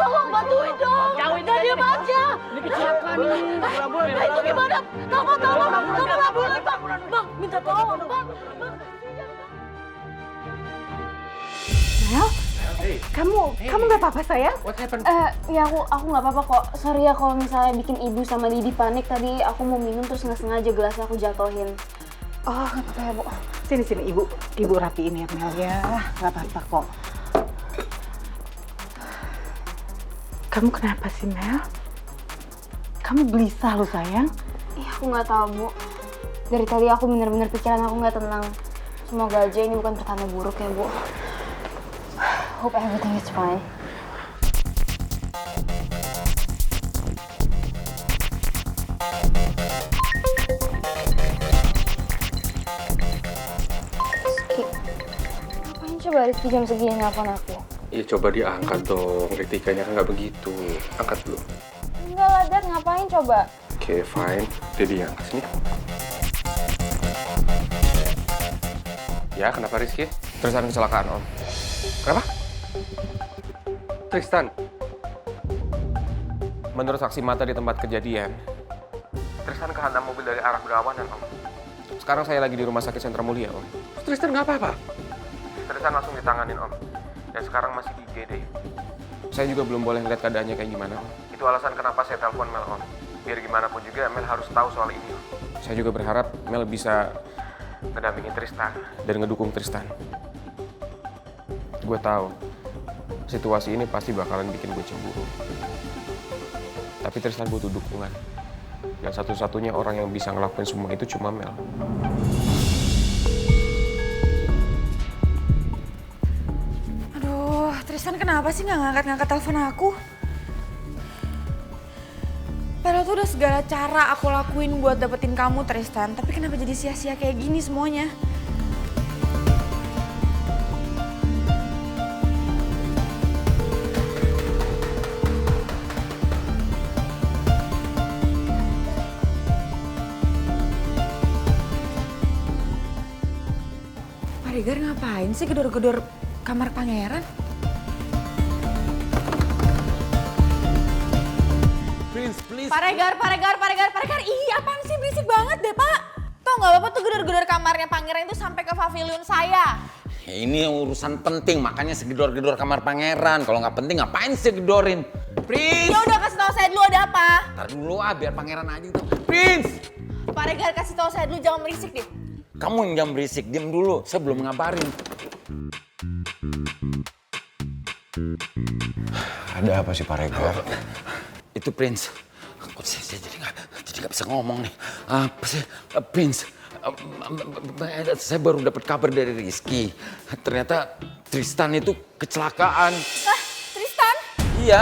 Tolong bantuin dong. Nggak diam aja. Ini kecelakaan ini. Nah itu gimana? Tolong ambulan bang. Bang minta tolong bang. Mel, kamu nggak apa-apa sayang? What happened? Ya aku nggak apa-apa kok. Sorry ya kalau misalnya bikin ibu sama Didi panik tadi. Aku mau minum terus nggak sengaja gelasnya aku jatuhin. Oh nggak apa-apa ya bu. Sini ibu rapiin ya Mel ya. Nggak apa-apa kok. Kamu kenapa sih Mel? Kamu gelisah loh sayang. Iya aku nggak tahu bu. Dari tadi aku bener-bener pikiran aku nggak tenang. Semoga aja ini bukan pertanda buruk ya bu. Hope everything is fine. Rizky, ngapain coba Rizky jam segini nelfon aku? Ya coba diangkat dong, kritikanya kan nggak begitu. Angkat dulu. Enggak lah Dad, ngapain coba? Oke, fine. Jadi angkat sini. Ya, kenapa Rizky? Tristan kecelakaan, Om. Kenapa? Tristan. Menurut saksi mata di tempat kejadian, Tristan kehantam mobil dari arah berlawanan, Om. Sekarang saya lagi di Rumah Sakit Sentra Mulia, Om. Tristan nggak apa-apa? Tristan langsung ditanganin, Om. Dan sekarang masih di IGD. Saya juga belum boleh ngeliat keadaannya kayak gimana. Itu alasan kenapa saya telepon Mel, Om. Biar gimana pun juga Mel harus tahu soal ini. Saya juga berharap Mel bisa ngedampingin Tristan dan ngedukung Tristan. Gue tahu situasi ini pasti bakalan bikin gue cemburu. Tapi Tristan butuh dukungan. Dan satu-satunya orang yang bisa ngelakuin semua itu cuma Mel. Tristan kenapa sih nggak ngangkat telepon aku? Padahal tuh udah segala cara aku lakuin buat dapetin kamu Tristan. Tapi kenapa jadi sia-sia kayak gini semuanya? Pak Regar ngapain sih gedor-gedor kamar pangeran? Please. Pak Regar. Ih, apaan sih berisik banget deh, Pak. Tau nggak Bapak tuh gedor-gedor kamarnya pangeran itu sampai ke pavilion saya. Ya, ini urusan penting, makanya segedor-gedor kamar pangeran. Kalau nggak penting ngapain sih gedorin? Prince! Ya udah kasih tahu saya dulu ada apa. Ntar dulu biar pangeran aja itu. Prince! Pak Regar kasih tahu saya dulu, jangan berisik deh. Kamu yang jangan berisik, diam dulu. Saya belum ngabarin. Ada apa sih Pak Regar? Itu Prince. Kok saya jadi nggak bisa ngomong nih. Apa sih, Prince? Saya baru dapat kabar dari Rizky. Ternyata Tristan itu kecelakaan. Tristan? Iya.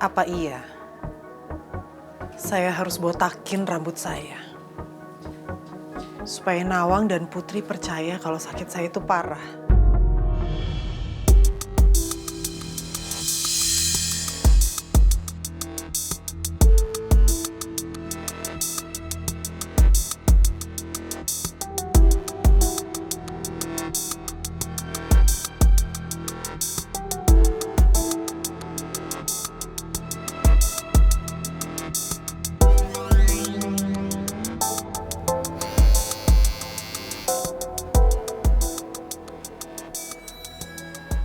Apa iya saya harus botakin rambut saya? Supaya Nawang dan Putri percaya kalau sakit saya itu parah.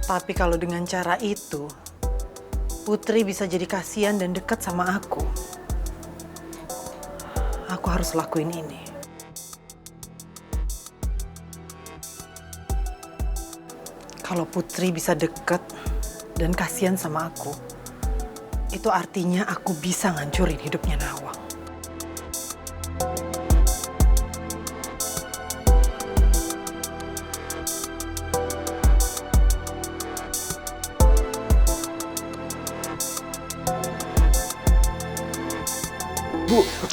Tapi kalau dengan cara itu, Putri bisa jadi kasihan dan dekat sama aku. Aku harus lakuin ini. Kalau Putri bisa dekat dan kasihan sama aku, itu artinya aku bisa ngancurin hidupnya Nawang.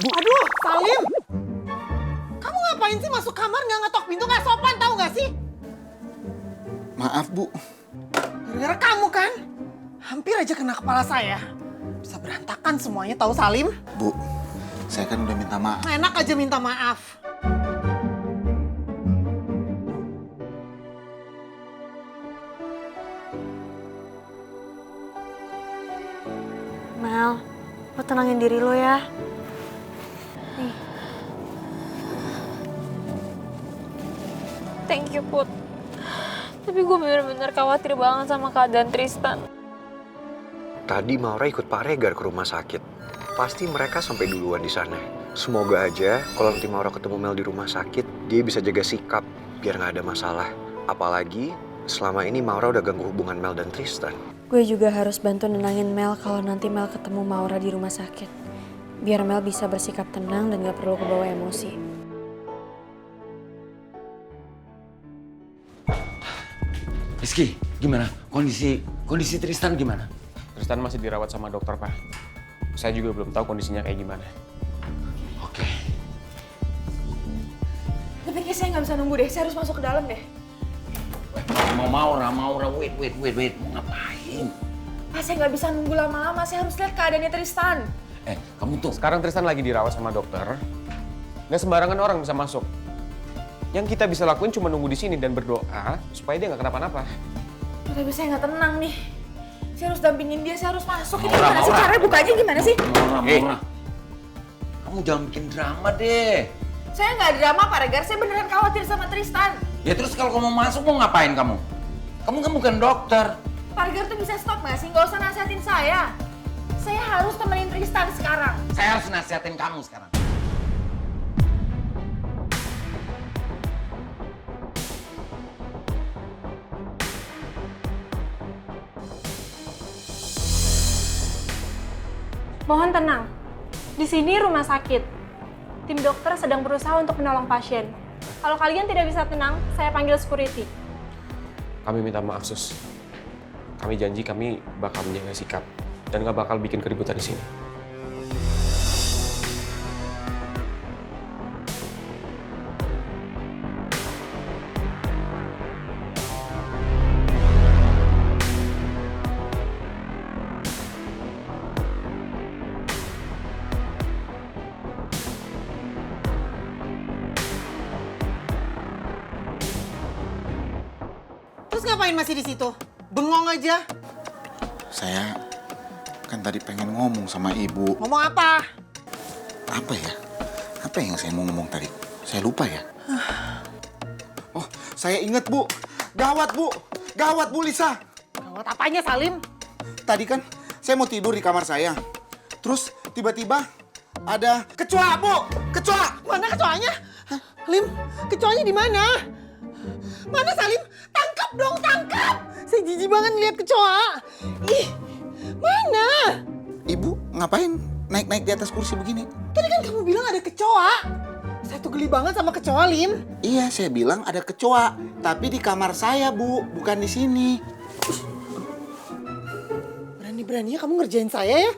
Aduh, Salim! Kamu ngapain sih masuk kamar nggak ngetok pintu, nggak sopan, tahu nggak sih? Maaf, Bu. Gara-gara kamu kan? Hampir aja kena kepala saya. Bisa berantakan semuanya, tahu Salim? Bu, saya kan udah minta maaf. Enak aja minta maaf. Mel, lo tenangin diri lo ya. Nih. Thank you, Put. Tapi gue bener-bener khawatir banget sama keadaan Tristan. Tadi Maura ikut Pak Regar ke rumah sakit. Pasti mereka sampai duluan di sana. Semoga aja kalau nanti Maura ketemu Mel di rumah sakit, dia bisa jaga sikap biar nggak ada masalah. Apalagi selama ini Maura udah ganggu hubungan Mel dan Tristan. Gue juga harus bantu nenangin Mel kalau nanti Mel ketemu Maura di rumah sakit. Biar Mel bisa bersikap tenang dan gak perlu kebawa emosi. Rizky, gimana? Kondisi Tristan gimana? Tristan masih dirawat sama dokter, Pak. Saya juga belum tahu kondisinya kayak gimana. Oke. Tapi kayaknya saya nggak bisa nunggu deh, saya harus masuk ke dalam deh. Maura, wait. Mau ngapain? Pak, saya nggak bisa nunggu lama-lama, saya harus lihat keadaannya Tristan. Kamu tuh. Sekarang Tristan lagi dirawat sama dokter. Nggak sembarangan orang bisa masuk. Yang kita bisa lakuin cuma nunggu di sini dan berdoa supaya dia nggak kenapa-napa. Tapi saya nggak tenang nih. Saya harus dampingin dia, saya harus masuk. Ini gimana sih caranya bukanya gimana sih? Maura. Kamu jangan bikin drama deh. Saya nggak drama, Pak Regar. Saya beneran khawatir sama Tristan. Ya terus kalau kamu masuk mau ngapain kamu? Kamu kan bukan dokter. Pak Regar tuh bisa stop nggak sih? Nggak usah nasihatin saya. Saya harus temenin Tristan sekarang. Saya harus nasihatin kamu sekarang. Mohon tenang. Di sini rumah sakit. Tim dokter sedang berusaha untuk menolong pasien. Kalau kalian tidak bisa tenang, saya panggil security. Kami minta maaf, Sus. Kami janji kami bakal menjaga sikap dan nggak bakal bikin keributan di sini. Terus ngapain masih di situ? Bengong aja. Saya kan tadi pengen ngomong sama ibu. Ngomong apa? Apa ya? Apa yang saya mau ngomong tadi? Saya lupa ya. Oh, saya ingat, Bu. Gawat, Bu. Gawat, Bu Lisa. Gawat apanya, Salim? Tadi kan saya mau tidur di kamar saya. Terus tiba-tiba ada kecoa, Bu. Kecoa. Mana kecoanya? Lim, kecoanya di mana? Mana Salim? Tangkap dong, tangkap! Saya jijik banget lihat kecoa. Ih, mana? Ibu ngapain naik-naik di atas kursi begini? Tadi kan kamu bilang ada kecoa. Saya tuh geli banget sama kecoa, Lim. Iya, saya bilang ada kecoa. Tapi di kamar saya, Bu. Bukan di sini. Berani-beraninya kamu ngerjain saya ya?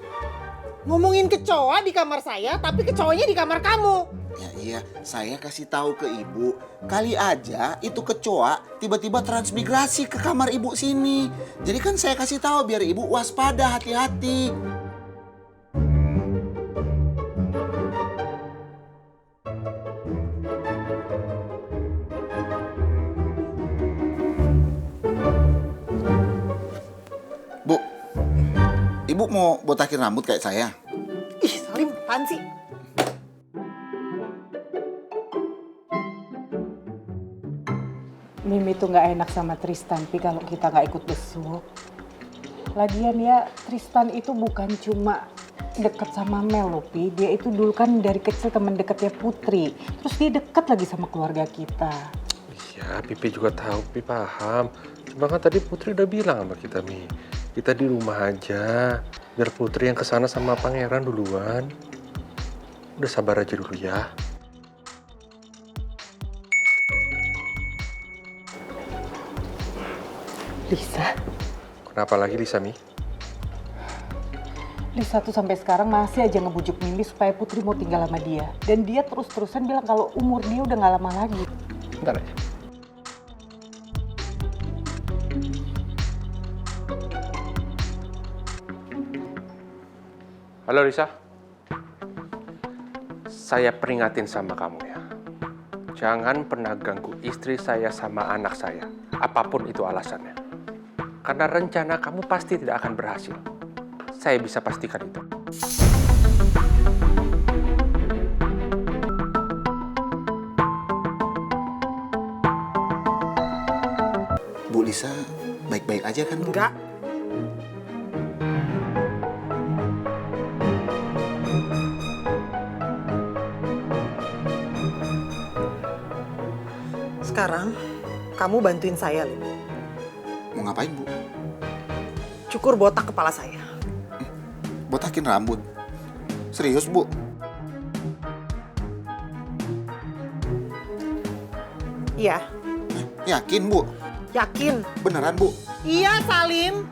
Ngomongin kecoa di kamar saya, tapi kecoanya di kamar kamu. Ya iya, saya kasih tahu ke ibu. Kali aja itu kecoa tiba-tiba transmigrasi ke kamar ibu sini. Jadi kan saya kasih tahu biar ibu waspada, hati-hati. Bu, ibu mau botakin rambut kayak saya? Ih, Salim, apaan sih? Lim, Lim itu nggak enak sama Tristan, Pi, kalau kita nggak ikut besuk. Lagian ya, Tristan itu bukan cuma deket sama Mel loh, Pi. Dia itu dulu kan dari kecil teman dekatnya Putri. Terus dia deket lagi sama keluarga kita. Iya, Pipi juga tahu, Pipi paham. Cuma kan tadi Putri udah bilang sama kita, Mi. Kita di rumah aja, biar Putri yang kesana sama Pangeran duluan. Udah sabar aja dulu ya. Lisa. Kenapa lagi Lisa, Mi? Lisa tuh sampai sekarang masih aja ngebujuk Mimi supaya Putri mau tinggal sama dia. Dan dia terus-terusan bilang kalau umur dia udah gak lama lagi. Bentar aja. Halo Lisa. Saya peringatin sama kamu ya. Jangan pernah ganggu istri saya sama anak saya. Apapun itu alasannya. Karena rencana kamu pasti tidak akan berhasil. Saya bisa pastikan itu. Bu Lisa baik-baik aja kan, Bu? Enggak. Sekarang kamu bantuin saya, Lim. Mau ngapain, Bu? Cukur botak kepala saya. Botakin rambut. Serius, Bu? Iya, Yakin, Bu? yakin. Beneran, Bu? Iya, Salim.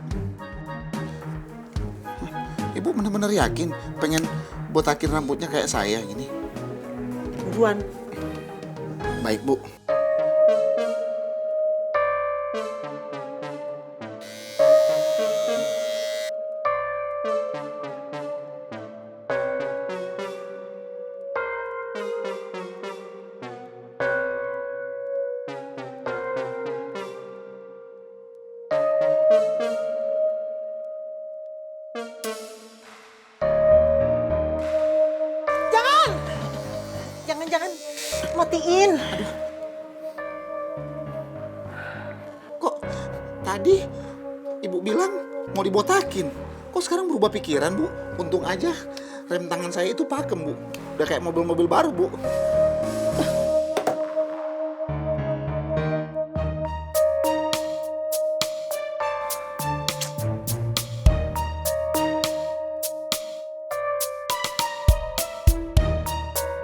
Ibu bener-bener yakin pengen botakin rambutnya kayak saya gini? Buruan. Baik, Bu. Jangan matiin. Kok tadi Ibu bilang mau dibotakin? Kok sekarang berubah pikiran, Bu? Untung aja rem tangan saya itu pakem, Bu. Udah kayak mobil-mobil baru, Bu.